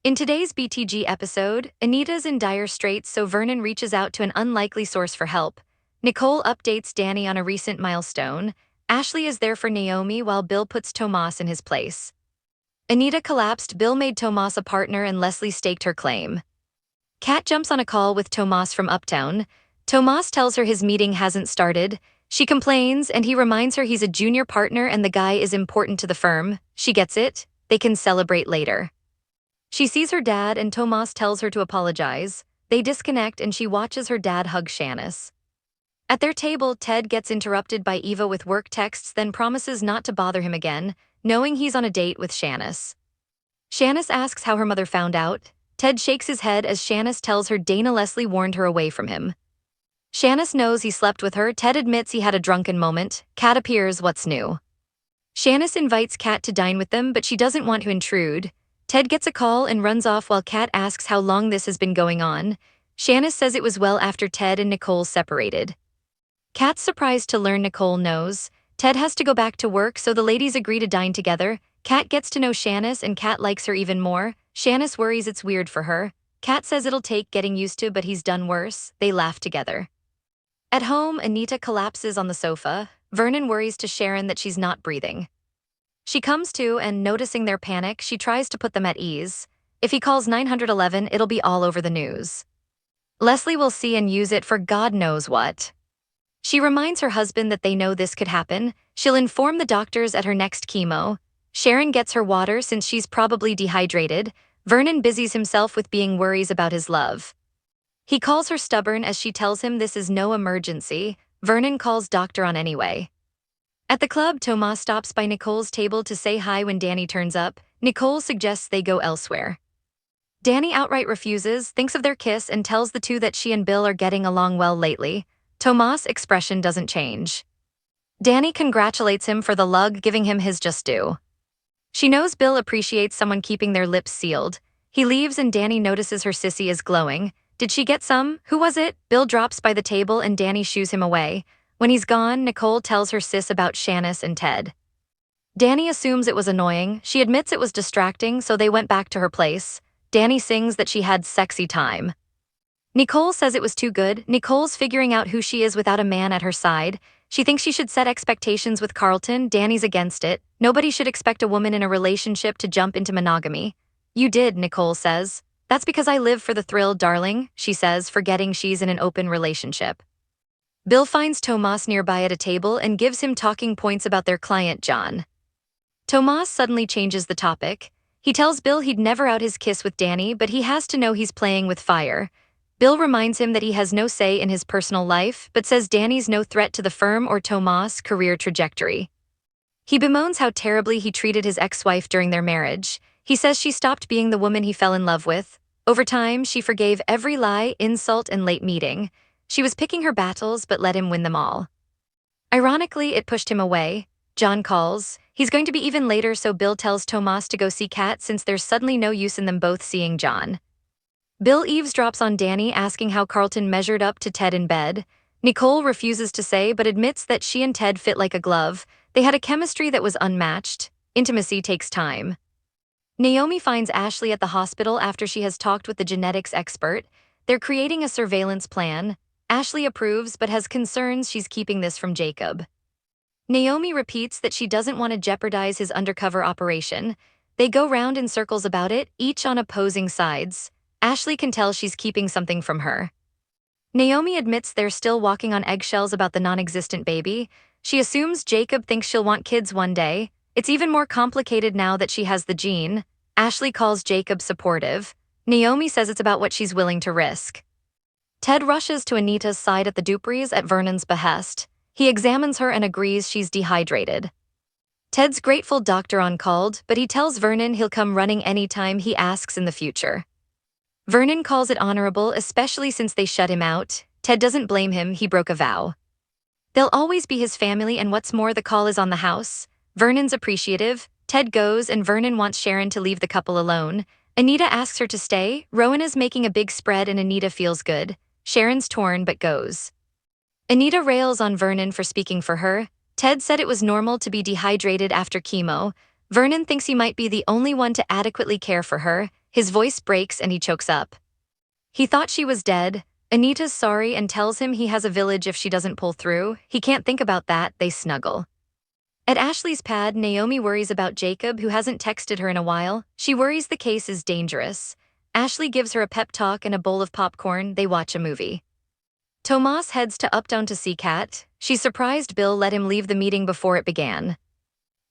In today's BTG episode, Anita's in dire straits, so Vernon reaches out to an unlikely source for help. Nicole updates Danny on a recent milestone. Ashley is there for Naomi while Bill puts Tomas in his place. Anita collapsed, Bill made Tomas a partner, and Leslie staked her claim. Kat jumps on a call with Tomas from Uptown. Tomas tells her his meeting hasn't started. She complains, and he reminds her he's a junior partner and the guy is important to the firm. She gets it. They can celebrate later. She sees her dad and Tomas tells her to apologize. They disconnect and she watches her dad hug Shanice. At their table, Ted gets interrupted by Eva with work texts, then promises not to bother him again, knowing he's on a date with Shanice. Shanice asks how her mother found out. Ted shakes his head as Shanice tells her Dana Leslie warned her away from him. Shanice knows he slept with her. Ted admits he had a drunken moment. Kat appears. What's new? Shanice invites Kat to dine with them, but she doesn't want to intrude. Ted gets a call and runs off while Kat asks how long this has been going on. Shanice says it was well after Ted and Nicole separated. Kat's surprised to learn Nicole knows. Ted has to go back to work, so the ladies agree to dine together. Kat gets to know Shanice and Kat likes her even more. Shanice worries it's weird for her. Kat says it'll take getting used to, but he's done worse. They laugh together. At home, Anita collapses on the sofa. Vernon worries to Sharon that she's not breathing. She comes to, and noticing their panic, she tries to put them at ease. If he calls 911, it'll be all over the news. Leslie will see and use it for God knows what. She reminds her husband that they know this could happen. She'll inform the doctors at her next chemo. Sharon gets her water since she's probably dehydrated. Vernon busies himself with being worries about his love. He calls her stubborn as she tells him this is no emergency. Vernon calls doctor on anyway. At the club, Tomas stops by Nicole's table to say hi when Danny turns up. Nicole suggests they go elsewhere. Danny outright refuses, thinks of their kiss, and tells the two that she and Bill are getting along well lately. Tomas' expression doesn't change. Danny congratulates him for the lug, giving him his just due. She knows Bill appreciates someone keeping their lips sealed. He leaves and Danny notices her sissy is glowing. Did she get some? Who was it? Bill drops by the table and Danny shoos him away. When he's gone, Nicole tells her sis about Shanice and Ted. Danny assumes it was annoying. She admits it was distracting, so they went back to her place. Danny sings that she had sexy time. Nicole says it was too good. Nicole's figuring out who she is without a man at her side. She thinks she should set expectations with Carlton. Danny's against it. Nobody should expect a woman in a relationship to jump into monogamy. You did, Nicole says. That's because I live for the thrill, darling, she says, forgetting she's in an open relationship. Bill finds Tomas nearby at a table and gives him talking points about their client, John. Tomas suddenly changes the topic. He tells Bill he'd never out his kiss with Danny, but he has to know he's playing with fire. Bill reminds him that he has no say in his personal life, but says Danny's no threat to the firm or Tomas' career trajectory. He bemoans how terribly he treated his ex-wife during their marriage. He says she stopped being the woman he fell in love with. Over time, she forgave every lie, insult, and late meeting. She was picking her battles but let him win them all. Ironically, it pushed him away. John calls. He's going to be even later, so Bill tells Tomas to go see Kat since there's suddenly no use in them both seeing John. Bill eavesdrops on Danny asking how Carlton measured up to Ted in bed. Nicole refuses to say but admits that she and Ted fit like a glove. They had a chemistry that was unmatched. Intimacy takes time. Naomi finds Ashley at the hospital after she has talked with the genetics expert. They're creating a surveillance plan. Ashley approves but has concerns she's keeping this from Jacob. Naomi repeats that she doesn't want to jeopardize his undercover operation. They go round in circles about it, each on opposing sides. Ashley can tell she's keeping something from her. Naomi admits they're still walking on eggshells about the non-existent baby. She assumes Jacob thinks she'll want kids one day. It's even more complicated now that she has the gene. Ashley calls Jacob supportive. Naomi says it's about what she's willing to risk. Ted rushes to Anita's side at the Dupreys at Vernon's behest. He examines her and agrees she's dehydrated. Ted's grateful doctor on called, but he tells Vernon he'll come running anytime he asks in the future. Vernon calls it honorable, especially since they shut him out. Ted doesn't blame him, he broke a vow. They'll always be his family, and what's more, the call is on the house. Vernon's appreciative. Ted goes and Vernon wants Sharon to leave the couple alone. Anita asks her to stay. Rowan is making a big spread and Anita feels good. Sharon's torn but goes. Anita rails on Vernon for speaking for her. Ted said it was normal to be dehydrated after chemo. Vernon thinks he might be the only one to adequately care for her. His voice breaks and he chokes up. He thought she was dead. Anita's sorry and tells him he has a village if she doesn't pull through. He can't think about that, they snuggle. At Ashley's pad, Naomi worries about Jacob, who hasn't texted her in a while. She worries the case is dangerous. Ashley gives her a pep talk and a bowl of popcorn. They watch a movie. Tomas heads to Uptown to see Kat. She's surprised Bill let him leave the meeting before it began.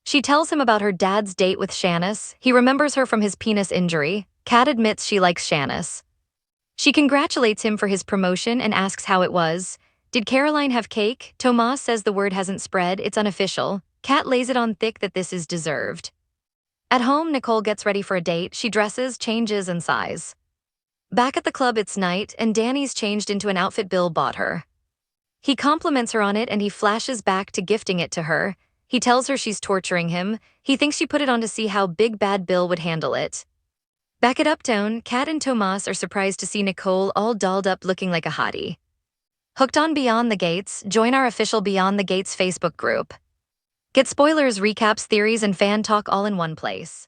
She tells him about her dad's date with Shanice. He remembers her from his penis injury. Kat admits she likes Shanice. She congratulates him for his promotion and asks how it was. Did Caroline have cake? Tomas says the word hasn't spread, it's unofficial. Kat lays it on thick that this is deserved. At home, Nicole gets ready for a date. She dresses, changes, and sighs. Back at the club, it's night, and Danny's changed into an outfit Bill bought her. He compliments her on it and he flashes back to gifting it to her. He tells her she's torturing him. He thinks she put it on to see how big bad Bill would handle it. Back at Uptown, Kat and Tomas are surprised to see Nicole all dolled up looking like a hottie. Hooked on Beyond the Gates, join our official Beyond the Gates Facebook group. Get spoilers, recaps, theories, and fan talk all in one place.